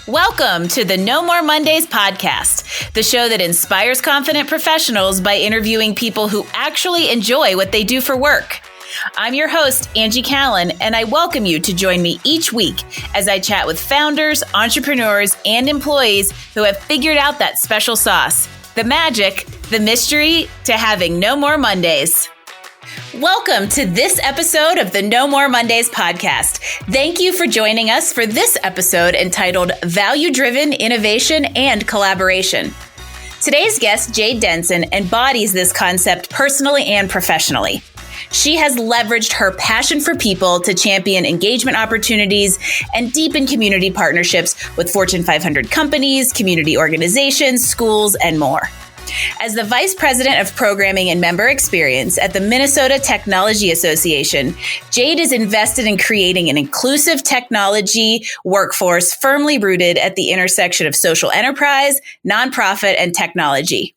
Welcome to the No More Mondays podcast, the show that inspires confident professionals by interviewing people who actually enjoy what they do for work. I'm your host, Angie Callan, and I welcome you to join me each week as I chat with founders, entrepreneurs, and employees who have figured out that special sauce, the magic, the mystery to having no more Mondays. Welcome to this episode of the No More Mondays podcast. Thank you for joining us for this episode entitled Value-Driven Innovation and Collaboration. Today's guest, Jade Denson, embodies this concept personally and professionally. She has leveraged her passion for people to champion engagement opportunities and deepen community partnerships with Fortune 500 companies, community organizations, schools, and more. As the Vice President of Programming and Member Experience at the Minnesota Technology Association, Jade is invested in creating an inclusive technology workforce firmly rooted at the intersection of social enterprise, nonprofit, and technology.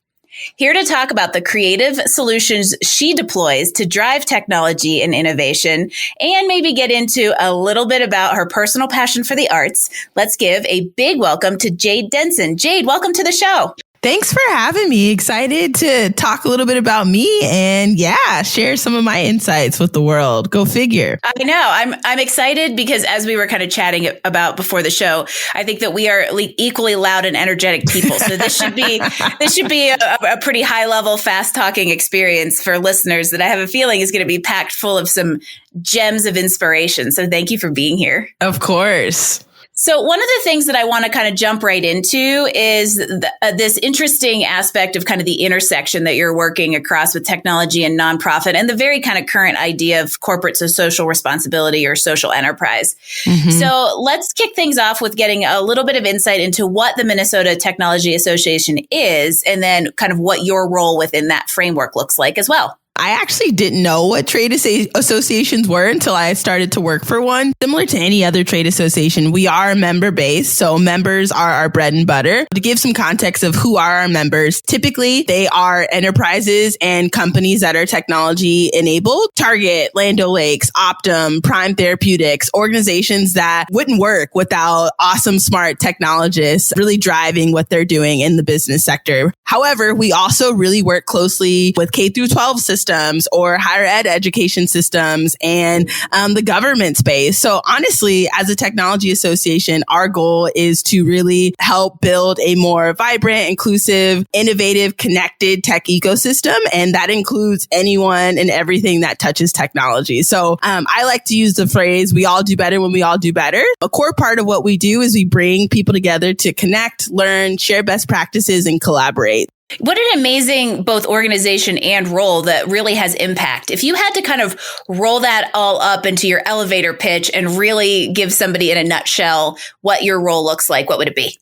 Here to talk about the creative solutions she deploys to drive technology and innovation, and maybe get into a little bit about her personal passion for the arts, let's give a big welcome to Jade Denson. Jade, welcome to the show. Thanks for having me. Excited to talk a little bit about me and share some of my insights with the world. Go figure. I know. I'm excited because as we were kind of chatting about before the show, I think that we are equally loud and energetic people. So this should be a pretty high level, fast talking experience for listeners that I have a feeling is going to be packed full of some gems of inspiration. So thank you for being here. Of course. So one of the things that I want to kind of jump right into is this interesting aspect of kind of the intersection that you're working across with technology and nonprofit and the very kind of current idea of corporate social responsibility or social enterprise. Mm-hmm. So let's kick things off with getting a little bit of insight into what the Minnesota Technology Association is and then kind of what your role within that framework looks like as well. I actually didn't know what trade associations were until I started to work for one. Similar to any other trade association, we are member-based, so members are our bread and butter. To give some context of who are our members, typically they are enterprises and companies that are technology-enabled. Target, Land O'Lakes, Optum, Prime Therapeutics, organizations that wouldn't work without awesome, smart technologists really driving what they're doing in the business sector. However, we also really work closely with K-12 systems or higher ed education systems and the government space. So honestly, as a technology association, our goal is to really help build a more vibrant, inclusive, innovative, connected tech ecosystem. And that includes anyone and everything that touches technology. So I like to use the phrase, we all do better when we all do better. A core part of what we do is we bring people together to connect, learn, share best practices, and collaborate. What an amazing both organization and role that really has impact. If you had to kind of roll that all up into your elevator pitch and really give somebody in a nutshell what your role looks like, what would it be?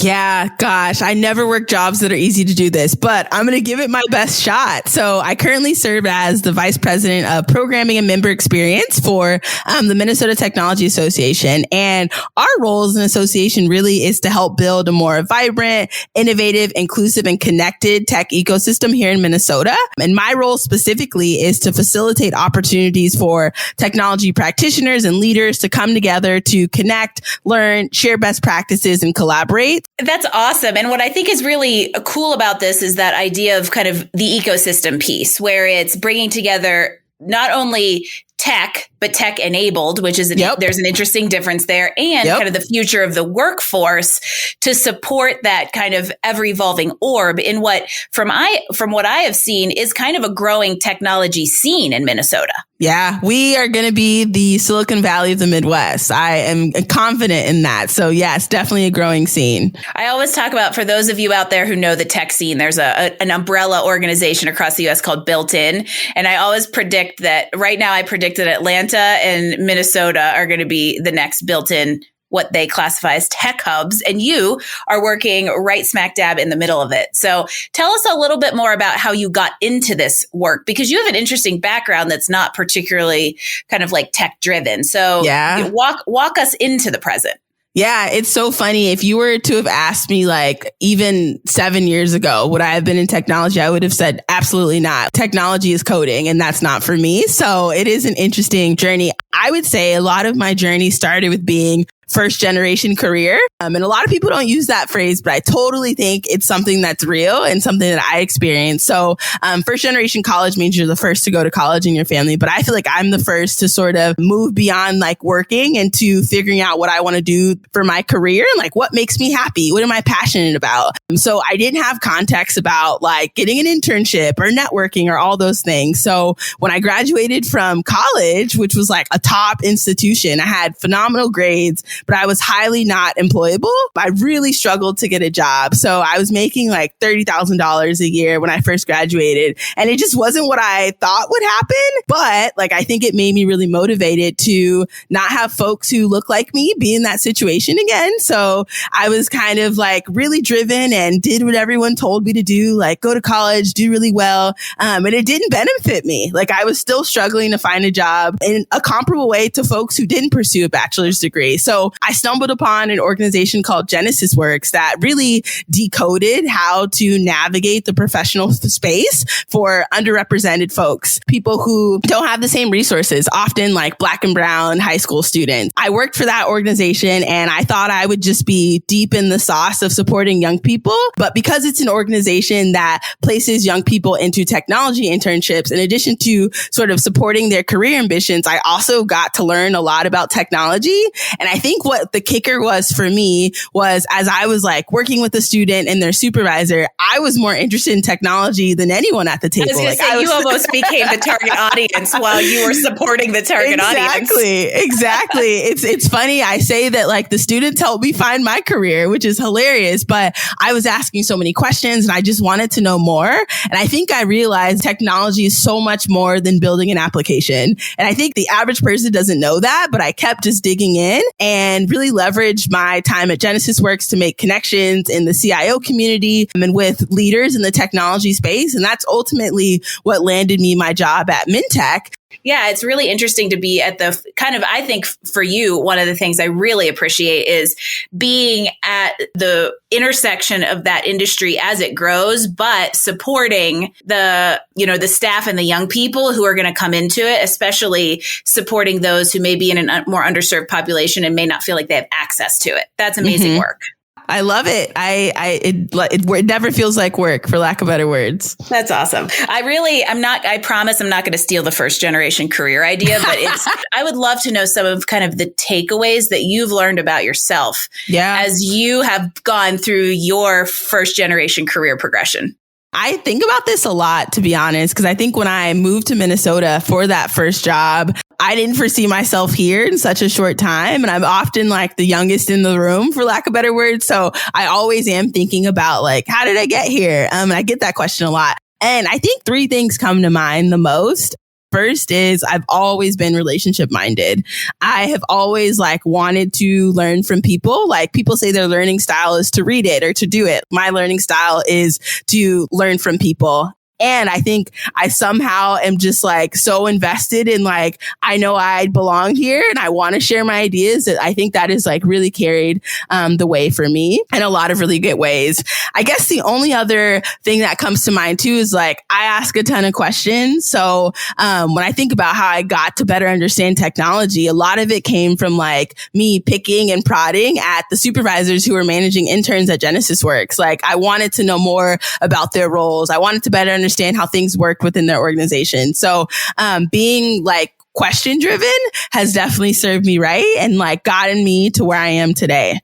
Yeah, gosh, I never work jobs that are easy to do this, but I'm going to give it my best shot. So I currently serve as the Vice President of Programming and Member Experience for the Minnesota Technology Association. And our role as an association really is to help build a more vibrant, innovative, inclusive, and connected tech ecosystem here in Minnesota. And my role specifically is to facilitate opportunities for technology practitioners and leaders to come together to connect, learn, share best practices, and collaborate. That's awesome. And what I think is really cool about this is that idea of kind of the ecosystem piece where it's bringing together not only tech, but tech enabled, which is there's an interesting difference there, and kind of the future of the workforce to support that kind of ever evolving orb in what, from what I have seen, is kind of a growing technology scene in Minnesota. Yeah, we are going to be the Silicon Valley of the Midwest. I am confident in that. So yes, definitely a growing scene. I always talk about, for those of you out there who know the tech scene, there's an umbrella organization across the U.S. called Built In. And I always predict that right now I predict that Atlanta and Minnesota are going to be the next Built In, what they classify as tech hubs, and you are working right smack dab in the middle of it. So tell us a little bit more about how you got into this work, because you have an interesting background that's not particularly kind of like tech driven. So walk us into the present. Yeah, it's so funny. If you were to have asked me like even 7 years ago, would I have been in technology? I would have said absolutely not. Technology is coding and that's not for me. So it is an interesting journey. I would say a lot of my journey started with being first generation career. And a lot of people don't use that phrase, but I totally think it's something that's real and something that I experienced. So first generation college means you're the first to go to college in your family, but I feel like I'm the first to sort of move beyond like working and to figuring out what I want to do for my career and like what makes me happy. What am I passionate about? So I didn't have context about like getting an internship or networking or all those things. So when I graduated from college, which was like a top institution, I had phenomenal grades, but I was highly not employable. I really struggled to get a job. So I was making like $30,000 a year when I first graduated, and it just wasn't what I thought would happen. But like, I think it made me really motivated to not have folks who look like me be in that situation again. So I was kind of like really driven and did what everyone told me to do, like go to college, do really well. And it didn't benefit me. Like I was still struggling to find a job in a comparable way to folks who didn't pursue a bachelor's degree. So I stumbled upon an organization called Genesis Works that really decoded how to navigate the professional space for underrepresented folks, people who don't have the same resources, often like Black and brown high school students. I worked for that organization and I thought I would just be deep in the sauce of supporting young people. But because it's an organization that places young people into technology internships, in addition to sort of supporting their career ambitions, I also got to learn a lot about technology. And I think what the kicker was for me was as I was like working with the student and their supervisor, I was more interested in technology than anyone at the table. I was going to say, you almost became the target audience while you were supporting the target audience. Exactly. It's funny. I say that like the students helped me find my career, which is hilarious, but I was asking so many questions and I just wanted to know more. And I think I realized technology is so much more than building an application. And I think the average person doesn't know that, but I kept just digging in and really leveraged my time at Genesis Works to make connections in the CIO community and with leaders in the technology space. And that's ultimately what landed me my job at Mintech. Yeah, it's really interesting to be at the kind of, I think for you, one of the things I really appreciate is being at the intersection of that industry as it grows, but supporting the staff and the young people who are going to come into it, especially supporting those who may be in a more underserved population and may not feel like they have access to it. That's amazing work. I love it. It never feels like work, for lack of better words. That's awesome. I promise I'm not going to steal the first generation career idea, but I would love to know some of kind of the takeaways that you've learned about yourself as you have gone through your first generation career progression. I think about this a lot, to be honest, because I think when I moved to Minnesota for that first job, I didn't foresee myself here in such a short time. And I'm often like the youngest in the room, for lack of better words. So I always am thinking about like, how did I get here? And I get that question a lot. And I think three things come to mind the most. First is I've always been relationship minded. I have always like wanted to learn from people. Like people say their learning style is to read it or to do it. My learning style is to learn from people. And I think I somehow am just like so invested in like, I know I belong here and I want to share my ideas that I think that is like really carried the way for me in a lot of really good ways. I guess the only other thing that comes to mind too is like, I ask a ton of questions. So when I think about how I got to better understand technology, a lot of it came from like me picking and prodding at the supervisors who were managing interns at Genesis Works. Like I wanted to know more about their roles. I wanted to better understand how things worked within their organization. So being like question driven has definitely served me right and like gotten me to where I am today.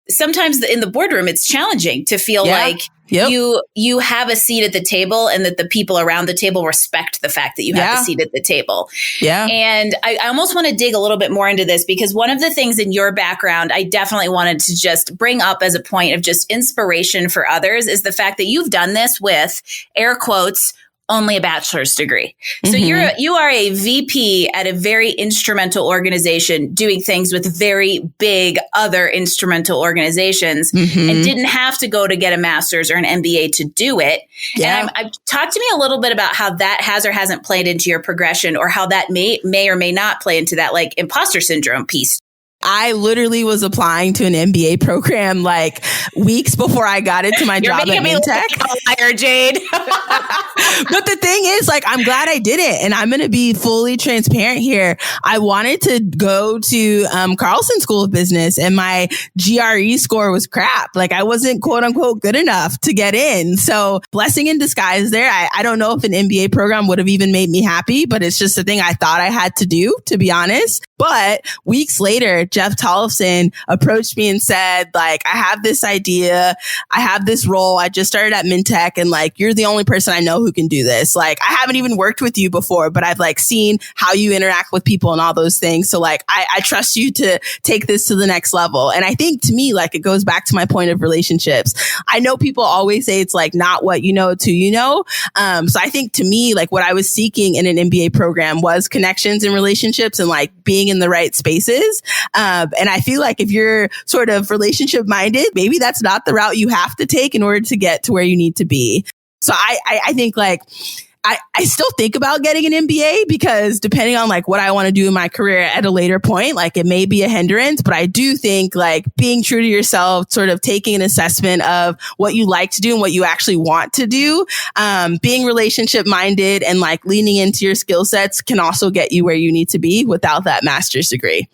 Sometimes in the boardroom, it's challenging to feel like you have a seat at the table and that the people around the table respect the fact that you have a seat at the table. Yeah. And I almost want to dig a little bit more into this because one of the things in your background, I definitely wanted to just bring up as a point of just inspiration for others is the fact that you've done this with air quotes, only a bachelor's degree. So you are a VP at a very instrumental organization doing things with very big other instrumental organizations and didn't have to go to get a master's or an MBA to do it. Yeah. And talk to me a little bit about how that has or hasn't played into your progression or how that may or may not play into that like imposter syndrome piece. I literally was applying to an MBA program like weeks before I got into my job at Mintech. Liar, Jade. But the thing is, like, I'm glad I did it. And I'm going to be fully transparent here. I wanted to go to Carlson School of Business, and my GRE score was crap. Like, I wasn't quote unquote good enough to get in. So blessing in disguise there. I don't know if an MBA program would have even made me happy, but it's just a thing I thought I had to do, to be honest. But weeks later, Jeff Tollefson approached me and said, like, I have this idea. I have this role. I just started at Mintech, and like, you're the only person I know who can do this. Like, I haven't even worked with you before, but I've like seen how you interact with people and all those things. So like, I trust you to take this to the next level. And I think to me, like, it goes back to my point of relationships. I know people always say it's like not what you know, it's who you know. So I think to me, like, what I was seeking in an MBA program was connections and relationships and like being in the right spaces. And I feel like if you're sort of relationship minded, maybe that's not the route you have to take in order to get to where you need to be. So I think like, I still think about getting an MBA because depending on like what I want to do in my career at a later point, like it may be a hindrance, but I do think like being true to yourself, sort of taking an assessment of what you like to do and what you actually want to do, being relationship minded and like leaning into your skill sets can also get you where you need to be without that master's degree.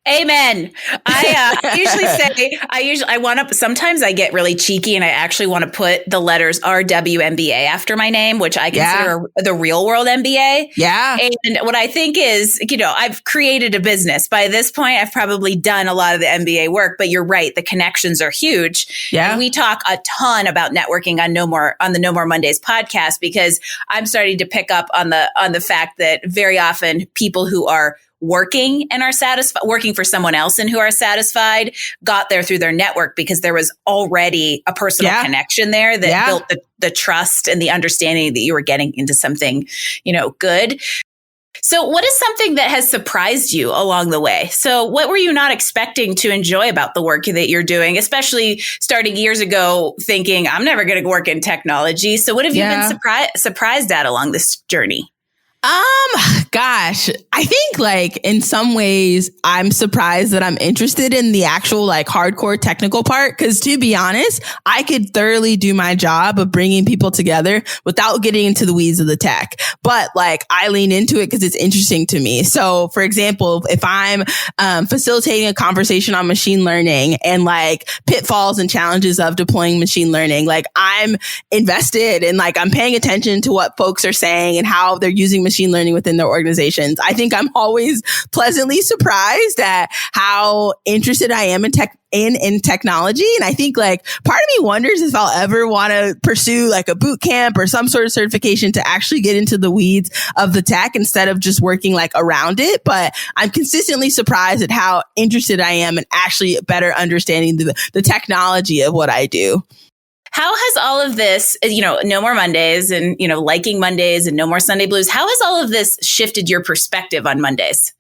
Amen. I usually say, sometimes I get really cheeky and I actually want to put the letters RWMBA after my name, which I consider the real world MBA. Yeah. And what I think is, I've created a business. By this point, I've probably done a lot of the MBA work, but you're right. The connections are huge. Yeah. And we talk a ton about networking on the No More Mondays podcast, because I'm starting to pick up on the fact that very often people who are working and are satisfied, working for someone else and who are satisfied, got there through their network because there was already a personal connection there that built the trust and the understanding that you were getting into something, good. So what is something that has surprised you along the way? So what were you not expecting to enjoy about the work that you're doing, especially starting years ago thinking, I'm never going to work in technology. So what have you been surprised at along this journey? Gosh, I think like in some ways I'm surprised that I'm interested in the actual like hardcore technical part. Cause to be honest, I could thoroughly do my job of bringing people together without getting into the weeds of the tech. But like I lean into it cause it's interesting to me. So for example, if I'm facilitating a conversation on machine learning and like pitfalls and challenges of deploying machine learning, like I'm invested and like I'm paying attention to what folks are saying and how they're using machine learning within their organizations. I think I'm always pleasantly surprised at how interested I am in technology. And I think like part of me wonders if I'll ever want to pursue like a boot camp or some sort of certification to actually get into the weeds of the tech instead of just working like around it. But I'm consistently surprised at how interested I am in actually better understanding the technology of what I do. How has all of this, No More Mondays and, liking Mondays and No More Sunday Blues, how has all of this shifted your perspective on Mondays?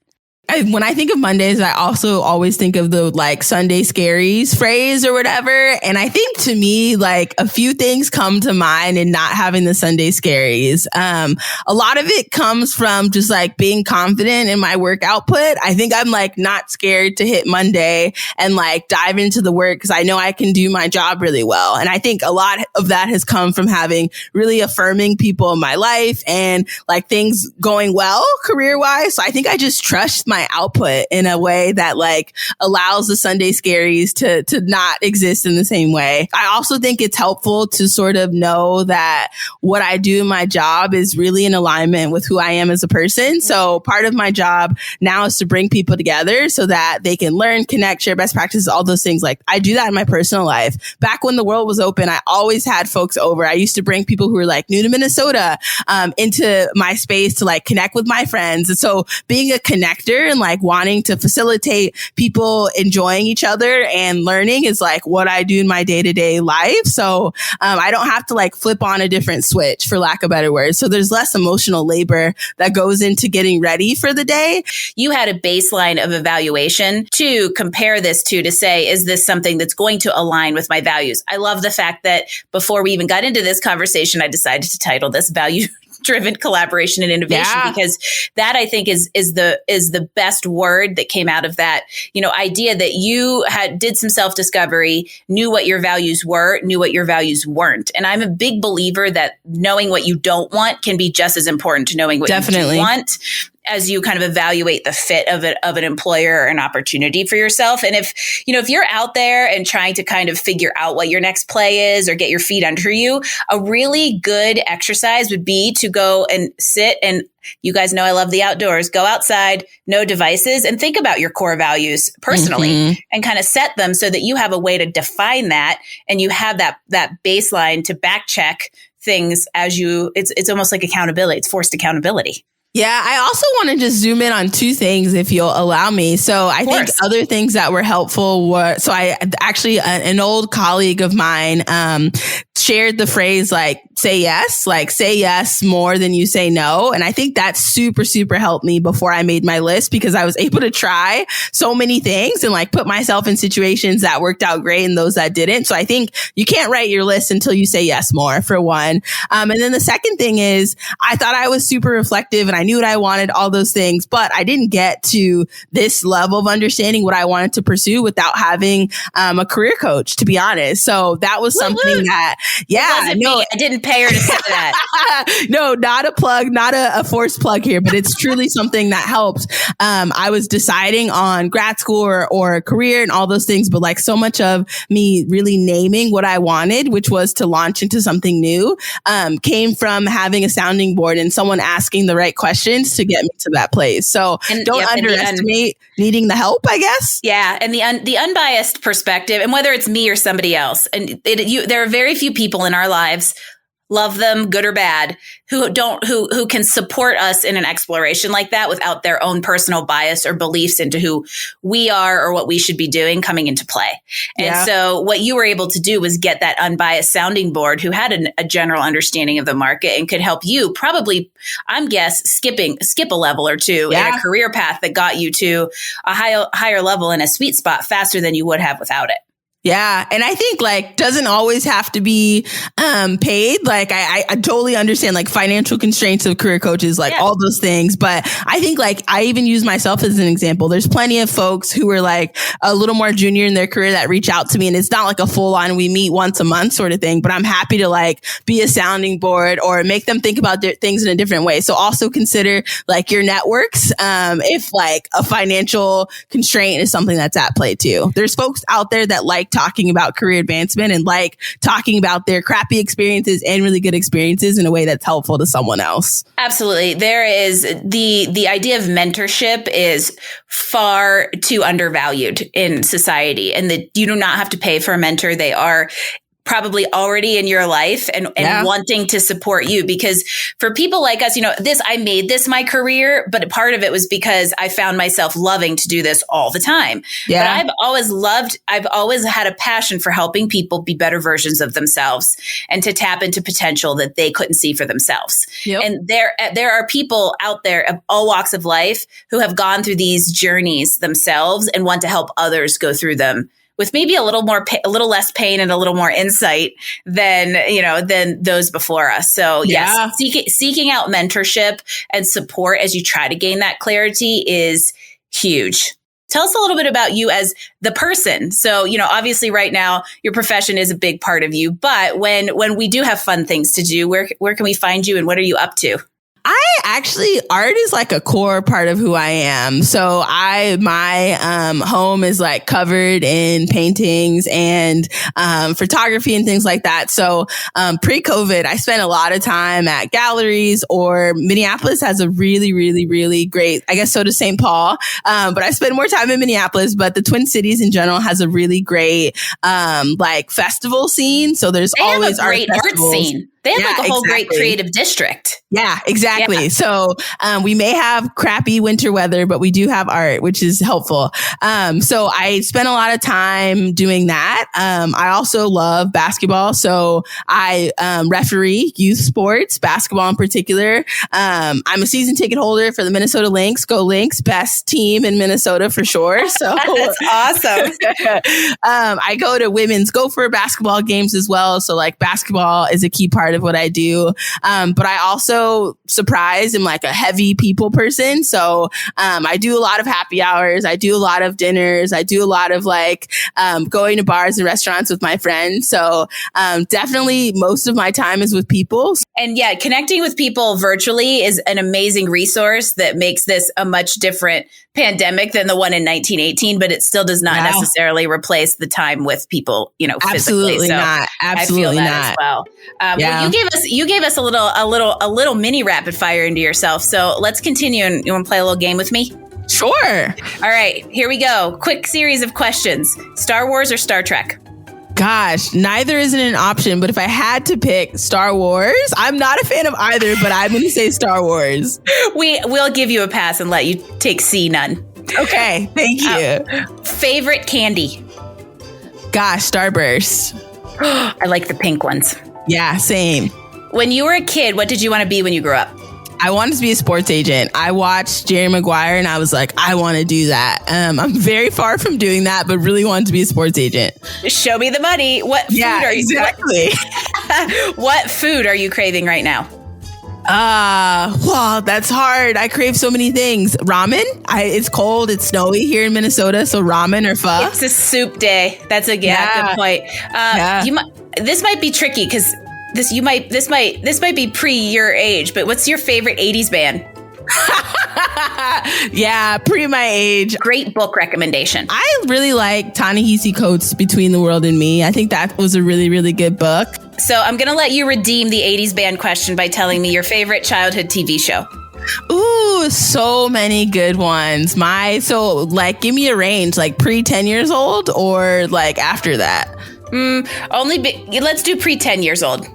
When I think of Mondays, I also always think of the like Sunday Scaries phrase or whatever. And I think to me, like a few things come to mind in not having the Sunday Scaries. A lot of it comes from just like being confident in my work output. I think I'm like not scared to hit Monday and like dive into the work because I know I can do my job really well. And I think a lot of that has come from having really affirming people in my life and like things going well career wise. So I think I just trust my output in a way that like allows the Sunday Scaries to not exist in the same way. I also think it's helpful to sort of know that what I do in my job is really in alignment with who I am as a person. So part of my job now is to bring people together so that they can learn, connect, share best practices, all those things. Like I do that in my personal life. Back when the world was open, I always had folks over. I used to bring people who were like new to Minnesota into my space to like connect with my friends. And so being a connector and like wanting to facilitate people enjoying each other and learning is like what I do in my day-to-day life. So I don't have to like flip on a different switch, for lack of better words. So there's less emotional labor that goes into getting ready for the day. You had a baseline of evaluation to compare this to say, is this something that's going to align with my values? I love the fact that before we even got into this conversation, I decided to title this driven collaboration and innovation, because that, I think, is the best word that came out of that, idea that you did some self-discovery, knew what your values were, knew what your values weren't. And I'm a big believer that knowing what you don't want can be just as important to knowing what you do want, as you kind of evaluate the fit of an employer or an opportunity for yourself. And if you're out there and trying to kind of figure out what your next play is or get your feet under you, a really good exercise would be to go and sit, and you guys know I love the outdoors, go outside, no devices, and think about your core values personally and kind of set them so that you have a way to define that, and you have that baseline to back check things as it's almost like accountability. It's forced accountability. Yeah, I also want to just zoom in on two things, if you'll allow me. So I think other things that were helpful were, so I actually, an old colleague of mine shared the phrase say yes more than you say no. And I think that super, super helped me before I made my list, because I was able to try so many things and put myself in situations that worked out great and those that didn't. So I think you can't write your list until you say yes more, for one. And then the second thing is, I thought I was super reflective and I knew what I wanted, all those things, but I didn't get to this level of understanding what I wanted to pursue without having a career coach, to be honest. So that was something that, I didn't pay her to say that. No, not a plug, not a forced plug here, but it's truly something that helped. I was deciding on grad school or a career and all those things, but so much of me really naming what I wanted, which was to launch into something new, came from having a sounding board and someone asking the right questions to get me to that place. So don't underestimate needing the help, I guess. Yeah. And the unbiased perspective, and whether it's me or somebody else, and there are very few people in our lives, love them, good or bad, who can support us in an exploration like that without their own personal bias or beliefs into who we are or what we should be doing coming into play. And so what you were able to do was get that unbiased sounding board who had a general understanding of the market and could help you probably, skip a level or two in a career path that got you to a higher level and a sweet spot faster than you would have without it. Yeah. And I think doesn't always have to be paid. I totally understand financial constraints of career coaches, all those things. But I think I even use myself as an example. There's plenty of folks who are a little more junior in their career that reach out to me, and it's not a full on, we meet once a month sort of thing, but I'm happy to be a sounding board or make them think about things in a different way. So also consider your networks. If a financial constraint is something that's at play too. There's folks out there that talking about career advancement and talking about their crappy experiences and really good experiences in a way that's helpful to someone else. Absolutely. There is the idea of mentorship is far too undervalued in society, and that you do not have to pay for a mentor. They are probably already in your life and wanting to support you, because for people like us, I made this my career, but part of it was because I found myself loving to do this all the time. Yeah. But I've always had a passion for helping people be better versions of themselves and to tap into potential that they couldn't see for themselves. Yep. And there are people out there of all walks of life who have gone through these journeys themselves and want to help others go through them with maybe a little less pain and a little more insight than those before us. So yes, seeking out mentorship and support as you try to gain that clarity is huge. Tell us a little bit about you as the person. So, obviously right now your profession is a big part of you, but when we do have fun things to do, where can we find you and what are you up to? Art is a core part of who I am. So my home is covered in paintings and photography and things like that. So pre-COVID, I spent a lot of time at galleries, or Minneapolis has a really, really, really great, I guess so does St. Paul. But I spend more time in Minneapolis, but the Twin Cities in general has a really great festival scene. So there's always a great art scene. They have a whole great creative district. Yeah, exactly. Yeah. So we may have crappy winter weather, but we do have art, which is helpful. So I spent a lot of time doing that. I also love basketball. So I referee youth sports, basketball in particular. I'm a season ticket holder for the Minnesota Lynx. Go Lynx, best team in Minnesota for sure. So that's awesome. I go to women's Gopher basketball games as well. So basketball is a key part part of what I do. But I also surprise am like a heavy people person. So I do a lot of happy hours. I do a lot of dinners. I do a lot of like going to bars and restaurants with my friends. So definitely most of my time is with people. And yeah, connecting with people virtually is an amazing resource that makes this a much different pandemic than the one in 1918, but it still does not necessarily replace the time with people, Absolutely physically. So not. Absolutely I feel that not. as well. Well, you gave us a little mini rapid fire into yourself. So let's continue, and you want to play a little game with me? Sure. All right, here we go. Quick series of questions. Star Wars or Star Trek? Gosh, neither isn't an option, but if I had to pick Star Wars, I'm not a fan of either, but I'm going to say Star Wars. We'll give you a pass and let you take C, none. Okay, thank you. Favorite candy? Gosh, Starburst. I like the pink ones. Yeah, same. When you were a kid, what did you want to be when you grew up? I wanted to be a sports agent. I watched Jerry Maguire and I was like, I want to do that. I'm very far from doing that, but really wanted to be a sports agent. Show me the money. What food are you? Exactly. What food are you craving right now? Well, that's hard. I crave so many things. Ramen. It's cold. It's snowy here in Minnesota, so ramen or pho. It's a soup day. That's a good point. This might be tricky because this might be pre your age. But what's your favorite 80s band? Yeah, pre my age. Great book recommendation. I really like Ta-Nehisi Coates' Between the World and Me. I think that was a really, really good book. So I'm going to let you redeem the 80s band question by telling me your favorite childhood TV show. Ooh, so many good ones. Give me a range, like pre 10 years old or like after that? Let's do pre 10 years old.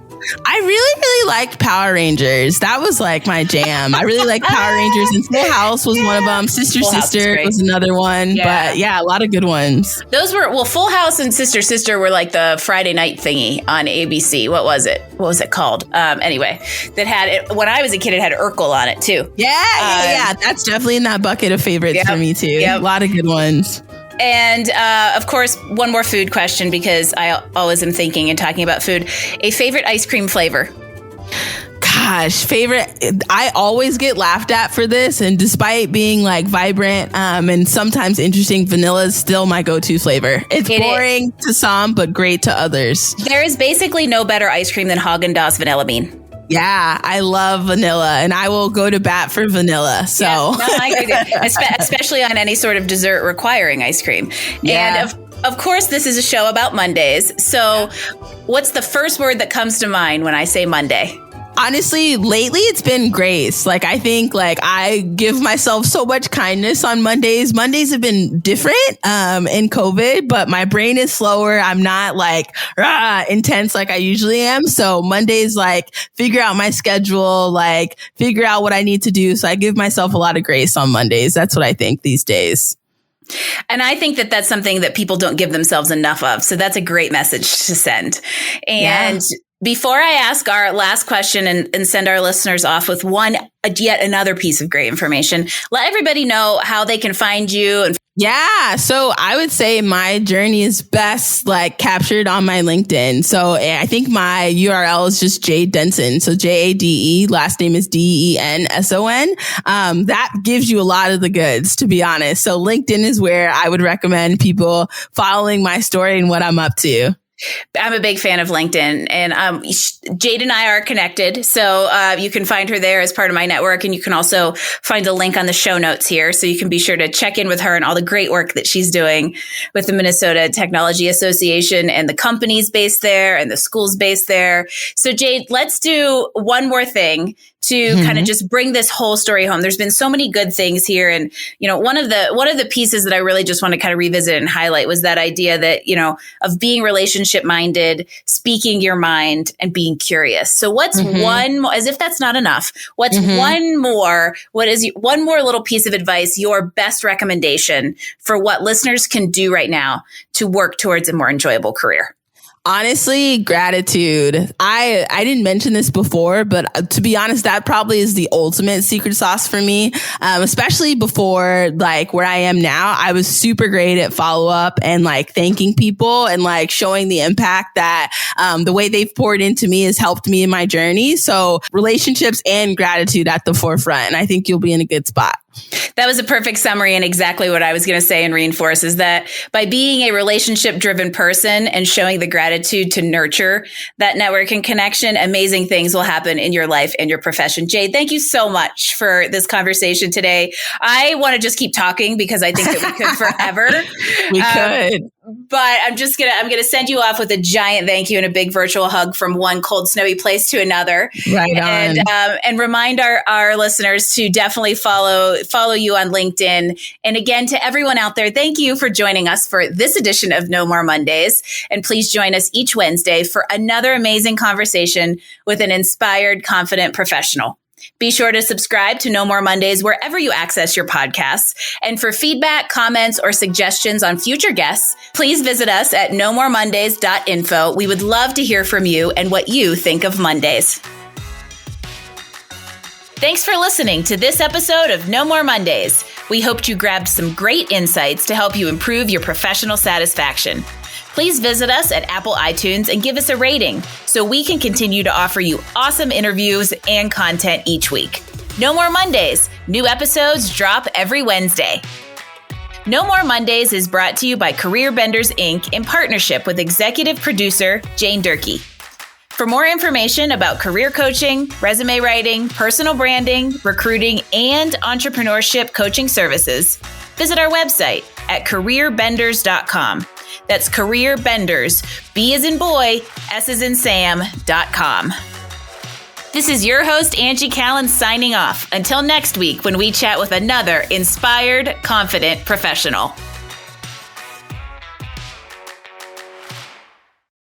I really, really liked Power Rangers. That was like my jam. I really liked Power Rangers, and Full House was one of them. Sister was another one. Yeah. But yeah, a lot of good ones. Those were, Full House and Sister were like the Friday night thingy on ABC. What was it called? Anyway, that had it when I was a kid. It had Urkel on it too. Yeah. That's definitely in that bucket of favorites for me too. Yep. A lot of good ones. And of course, one more food question because I always am thinking and talking about food. A favorite ice cream flavor? Gosh, favorite. I always get laughed at for this. And despite being like vibrant and sometimes interesting, vanilla is still my go-to flavor. It's boring to some, but great to others. There is basically no better ice cream than Haagen-Dazs Vanilla Bean. Yeah, I love vanilla, and I will go to bat for vanilla. So, I agree. Especially on any sort of dessert requiring ice cream. Yeah. And of course, this is a show about Mondays. So, what's the first word that comes to mind when I say Monday? Honestly, lately it's been grace. Like, I think like I give myself so much kindness on Mondays. Mondays have been different in COVID, but my brain is slower. I'm not like intense like I usually am. So Mondays, like figure out my schedule, like figure out what I need to do. So I give myself a lot of grace on Mondays. That's what I think these days. And I think that that's something that people don't give themselves enough of. So that's a great message to send. And before I ask our last question and send our listeners off with yet another piece of great information, let everybody know how they can find you. Yeah. So I would say my journey is best like captured on my LinkedIn. So I think my URL is just Jade Denson. So Jade, last name is Denson. That gives you a lot of the goods, to be honest. So LinkedIn is where I would recommend people following my story and what I'm up to. I'm a big fan of LinkedIn, and Jade and I are connected. So you can find her there as part of my network. And you can also find a link on the show notes here. So you can be sure to check in with her and all the great work that she's doing with the Minnesota Technology Association and the companies based there and the schools based there. So Jade, let's do one more thing to kind of just bring this whole story home. There's been so many good things here. And, one of the pieces that I really just want to kind of revisit and highlight was that idea that, of being relationship minded, speaking your mind, and being curious. So what's one, as if that's not enough, what is one more little piece of advice, your best recommendation for what listeners can do right now to work towards a more enjoyable career? Honestly, gratitude. I didn't mention this before, but to be honest, that probably is the ultimate secret sauce for me. Especially before like where I am now, I was super great at follow up and like thanking people and like showing the impact that the way they've poured into me has helped me in my journey. So relationships and gratitude at the forefront. And I think you'll be in a good spot. That was a perfect summary and exactly what I was going to say and reinforce is that by being a relationship driven person and showing the gratitude to nurture that networking connection, amazing things will happen in your life and your profession. Jade, thank you so much for this conversation today. I want to just keep talking because I think that we could forever. We could. But I'm going to send you off with a giant thank you and a big virtual hug from one cold, snowy place to another. Right on. And remind our listeners to definitely follow you on LinkedIn. And again, to everyone out there, thank you for joining us for this edition of No More Mondays. And please join us each Wednesday for another amazing conversation with an inspired, confident professional. Be sure to subscribe to No More Mondays wherever you access your podcasts. And for feedback, comments, or suggestions on future guests, please visit us at nomoremondays.info. We would love to hear from you and what you think of Mondays. Thanks for listening to this episode of No More Mondays. We hoped you grabbed some great insights to help you improve your professional satisfaction. Please visit us at Apple iTunes and give us a rating so we can continue to offer you awesome interviews and content each week. No More Mondays. New episodes drop every Wednesday. No More Mondays is brought to you by Career Benders, Inc. in partnership with executive producer Jane Durkee. For more information about career coaching, resume writing, personal branding, recruiting, and entrepreneurship coaching services, visit our website at careerbenders.com. That's Career Benders, B as in boy, S as in Sam.com. This is your host, Angie Callen, signing off. Until next week when we chat with another inspired, confident professional.